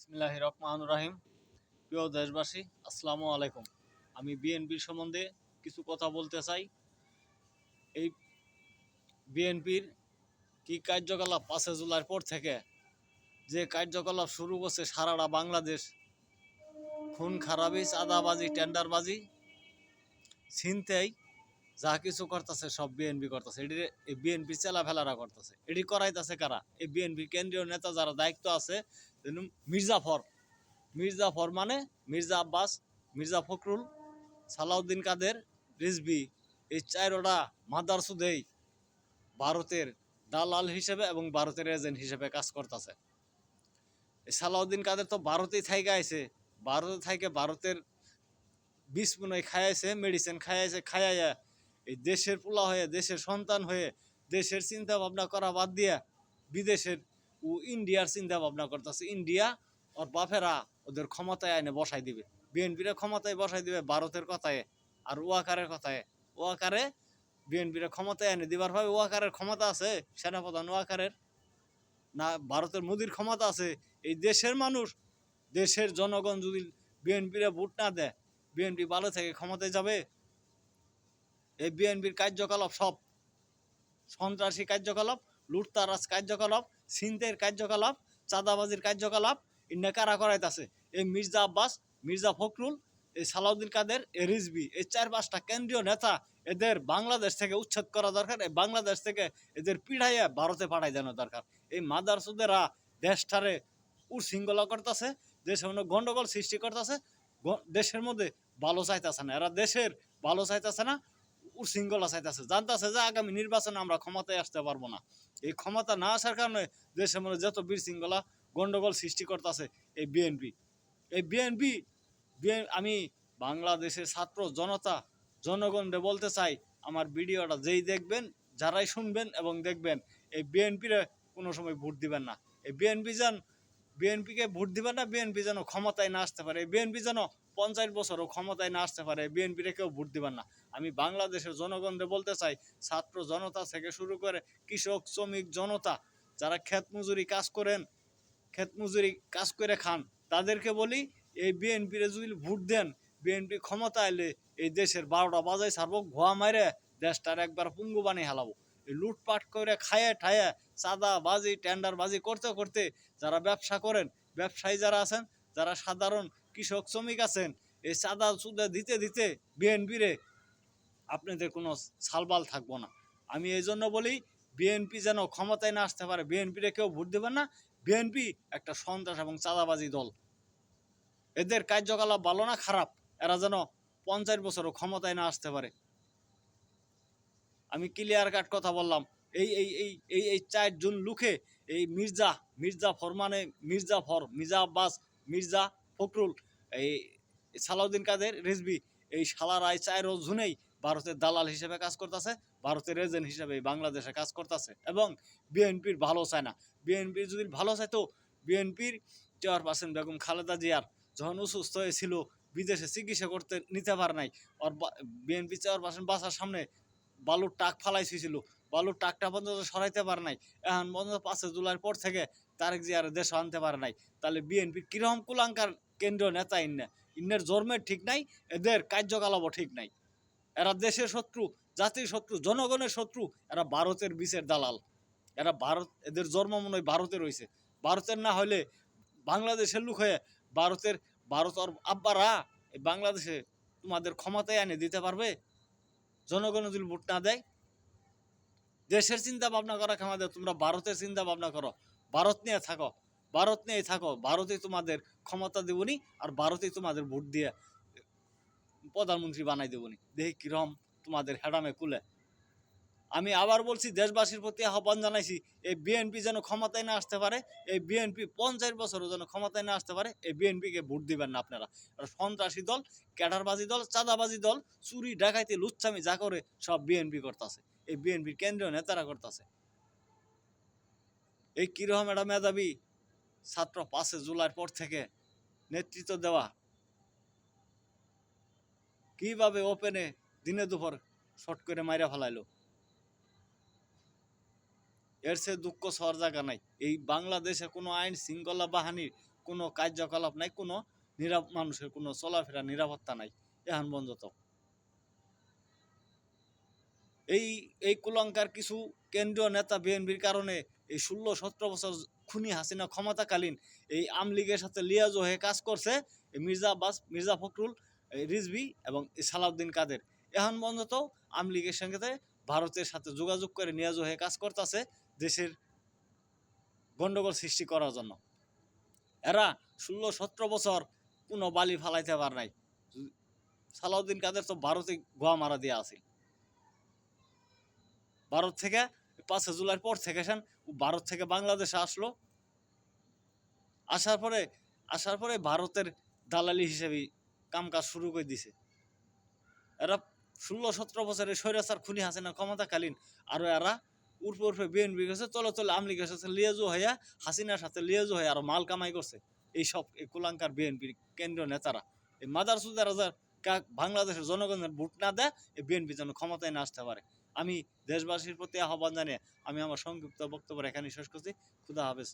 বিসমিল্লাহির রহমানির রহিম। প্রিয় দেশবাসী, আসসালামু আলাইকুম। আমি বিএনপির সম্বন্ধে কিছু কথা বলতে চাই। এই বিএনপির কি কার্যকলাপ 5 জুলাইয়ের পর থেকে যে কার্যকলাপ শুরু করছে সারাটা বাংলাদেশ, খুন খারাপি, চাঁদাবাজি, টেন্ডারবাজি, ছিনতাই, যা কিছু করতেছে সব বিএনপি করতেছে। এটি এই বিএনপি চেলাফেলারা করতেছে। এটি করাইতেছে কারা? এই বিএনপির কেন্দ্রীয় নেতা যারা দায়িত্ব আছে, মির্জাফর মির্জাফর মানে মির্জা আব্বাস, মির্জা ফখরুল, সালাউদ্দিন কাদের, রিজভী, এই চারোটা মাদারসুদেই ভারতের দালাল হিসেবে এবং ভারতের এজেন্ট হিসেবে কাজ করতেছে। এই সালাউদ্দিন কাদের তো ভারতেই থাইকে আইছে, ভারতে থাইকে ভারতের বিষ খাইয়াছে, মেডিসিন খাইয়াছে, খাইয়া এই দেশের পোলা হয়ে, দেশের সন্তান হয়ে, দেশের চিন্তা ভাবনা করা বাদ দিয়া বিদেশের ও ইন্ডিয়ার চিন্তা ভাবনা করতেছে। ইন্ডিয়া ওর বাপেরা ওদের ক্ষমতায় আইনে বসাই দিবে, বিএনপির ক্ষমতায় বসাই দিবে ভারতের কথায় আর ওয়াকারের কথায়। ওয়াকারে বিএনপির ক্ষমতায় এনে দিবার ভাবে ওয়াকারের ক্ষমতা আছে, সেনাপ্রধান ওয়াকারের না ভারতের মোদির ক্ষমতা আছে? এই দেশের মানুষ, দেশের জনগণ যদি বিএনপির ভোট না দেয়, বিএনপি ভালো থেকে ক্ষমতায় যাবে? এই বিএনপির কার্যকলাপ সব সন্ত্রাসী কার্যকলাপ, লুটতারাজ কার্যকলাপ, ছিনতাইয়ের কার্যকলাপ, চাঁদাবাজির কার্যকলাপ ইন্না কারা করাইতেছে? এই মির্জা আব্বাস, মির্জা ফখরুল, এই সালাউদ্দিন কাদের, এই রিজভী, এই 4-5টা কেন্দ্রীয় নেতা, এদের বাংলাদেশ থেকে উচ্ছেদ করা দরকার। এই বাংলাদেশ থেকে এদের পিড়াইয়া ভারতে পাঠাই দেওয়া দরকার। এই মাদারসুদেরা দেশটারে উশৃঙ্খলা করতেছে, দেশে অনেক গন্ডগোল সৃষ্টি করতেছে, দেশের মধ্যে ভালো চাইতেছে না। এরা দেশের ভালো চাইতেছে না, উশৃঙ্খলা চাইতেছে, জানতেছে যে আগামী নির্বাচনে আমরা ক্ষমতায় আসতে পারবো না। এই ক্ষমতা না আসার কারণে দেশের মধ্যে যত বিশৃঙ্খলা গন্ডগোল সৃষ্টি করতেছে এই বিএনপি। এই বিএনপি আমি বাংলাদেশের ছাত্র জনতা জনগণকে বলতে চাই, আমার ভিডিওটা যেই দেখবেন, যারাই শুনবেন এবং দেখবেন, এই বিএনপির কোনো সময় ভোট দিবেন না। এই বিএনপিকে ভোট দিবেন না। বিএনপি যেন ক্ষমতায় না আসতে পারে, বিএনপি যেন 50 বছরও ক্ষমতায় না আসতে পারে, বিএনপিরে কেউ ভোট দিবেন না। আমি বাংলাদেশের জনগণকে বলতে চাই, ছাত্র জনতা থেকে শুরু করে কৃষক, শ্রমিক জনতা, যারা ক্ষেত মজুরি কাজ করেন, ক্ষেত মজুরি কাজ করে খান, তাদেরকে বলি, এই বিএনপিরে যদি ভোট দেন, বিএনপি ক্ষমতা এলে এই দেশের 12টা বাজাই ছাড়বো, ঘোয়া মারে দেশটার একবার পুঙ্গু বানিয়ে হালাবো। এই লুটপাট করে খায়ে ঠায়ে চাঁদাবাজি, টেন্ডারবাজি করতে করতে যারা ব্যবসা করেন, ব্যবসায়ী যারা আছেন, যারা সাধারণ কৃষক শ্রমিক আছেন, এই চাঁদা চুদা দিতে দিতে বিএনপিরে আপনাদের কোনো ছালবাল থাকবো না। আমি এই জন্য বলি, বিএনপি যেন ক্ষমতায় না আসতে পারে, বিএনপিরে কেউ ভোট দেবেন না। বিএনপি একটা সন্ত্রাস এবং চাঁদাবাজি দল। এদের কার্যকলাপ ভালো না খারাপ, এরা যেন 50 বছরও ক্ষমতায় না আসতে পারে। আমি ক্লিয়ার কাট কথা বললাম। এই এই এই এই এই 4 জন লোকে, এই মির্জা ফরমানে, মির্জা আব্বাস, মির্জা ফখরুল, এই সালাউদ্দিন কাদের, রিজভী, এই শালারায় 4 জনেই ভারতের দালাল হিসেবে কাজ করতেছে, ভারতের এজেন্ট হিসেবে বাংলাদেশে কাজ করতেছে এবং বিএনপির ভালো চায় না। বিএনপির যদি ভালো চাইতো, বিএনপির চেয়ারপারসন বেগম খালেদা জিয়ার যখন অসুস্থ হয়েছিল, বিদেশে চিকিৎসা করতে নিতে পারে নাই, আর বিএনপি চেয়ারপারসন বাসার সামনে বালুর টাক ফালাইছিল, বালুর টাকটা পর্যন্ত সরাইতে পারে নাই। এখন পর্যন্ত 5 জুলাইয়ের পর থেকে তারেক জিয়ার দেশে আনতে পারে নাই। তাহলে বিএনপি কিরকম কুলাঙ্কার কেন্দ্রীয় নেতা ইন্নের জন্মের ঠিক নাই, এদের কার্যকলাপও ঠিক নাই। এরা দেশের শত্রু, জাতির শত্রু, জনগণের শত্রু। এরা ভারতের বিষের দালাল। এরা এদের জন্ম মনে হয় ভারতে রয়েছে। ভারতের না হলে বাংলাদেশের লোক হয়ে ভারত আর আব্বারা এই বাংলাদেশে তোমাদের ক্ষমতায় এনে দিতে পারবে? জনগণ যদি ভোট না দেয়, দেশের চিন্তা ভাবনা করা ক্ষমতা, তোমরা ভারতের চিন্তা ভাবনা করো, ভারত নিয়ে থাকো, ভারত নিয়ে থাকো, ভারতেই তোমাদের ক্ষমতা দেবনি, আর ভারতেই তোমাদের ভোট দিয়ে প্রধানমন্ত্রী বানাই দেবনি। দেখি কিরকম তোমাদের হেডামে কুলে। আমি আবার বলছি, দেশবাসীর প্রতি আহ্বান জানাইছি, এই বিএনপি যেন ক্ষমতায় না আসতে পারে, এই বিএনপি 50 বছরও যেন ক্ষমতায় না আসতে পারে, এই বিএনপিকে ভোট দিবেন না আপনারা। সন্ত্রাসী দল, ক্যাডারবাজি দল, চাঁদাবাজি দল, চুরি ডাকাইতি লুচ্ছামি যা করে সব বিএনপি করতেছে, এই বিএনপির কেন্দ্রীয় নেতারা করতেছে। এই কিরকম একটা মেধাবী ছাত্র 5 জুলাইয়ের পর থেকে নেতৃত্ব দেওয়া, কিভাবে ওপেনে দিনে দুপুর শর্ট করে মাইরা ফেলাইলো, এর সে দুঃখ সর জায়গা নাই। এই বাংলাদেশে কোনো আইন শৃঙ্খলা বাহিনীর কোনো কার্যকলাপ নাই, কোনো মানুষের কোনো চলাফেরা নিরাপত্তা নাই এখন পর্যন্ত। এই এই কুলঙ্কার কিছু কেন্দ্রীয় নেতা বিএনপির কারণে এই 16-17 বছর খুনি হাসিনা ক্ষমতাকালীন এই আমলীগের সাথে লিয়াজো হয়ে কাজ করছে। এই মির্জা আব্বাস, মির্জা ফখরুল, রিজভী এবং সালাউদ্দিন কাদের এখন পর্যন্ত আমলীগের সঙ্গে ভারতের সাথে যোগাযোগ করে নিয়াজো হয়ে কাজ করতেছে দেশের গন্ডগোল সৃষ্টি করার জন্য। এরা 16-17 বছর কোনো বালি ফালাইতে পার নাই। সালাউদ্দিন কাদের তো ভারতে গোয়া মারা দিয়ে আছে। ভারত থেকে 5 জুলাইয়ের পর থেকে ভারত থেকে বাংলাদেশে আসলো, আসার পরে ভারতের দালালি হিসেবে কামকাজ শুরু করে দিছে। এরা 16-17 বছরের স্বৈরাচার খুনি হাসিনা ক্ষমতাকালীন আরো এরা উর্ফে বিএনপি গেছে তলে তলে আমলিগের সাথে লিয়াজু হইয়া, হাসিনার সাথে লিয়াজু হয়ে আরো মাল কামাই করছে এইসব এই কুলাঙ্কার বিএনপির কেন্দ্রীয় নেতারা। এই মাদার সুদার বাংলাদেশের জনগণের ভোট না দেয় এই বিএনপি যেন ক্ষমতায় না আসতে পারে। আমি দেশবাসীর প্রতি আহ্বান জানিয়ে আমি আমার সংক্ষিপ্ত বক্তব্য এখানে শেষ করছি। খুদা হাফেজ।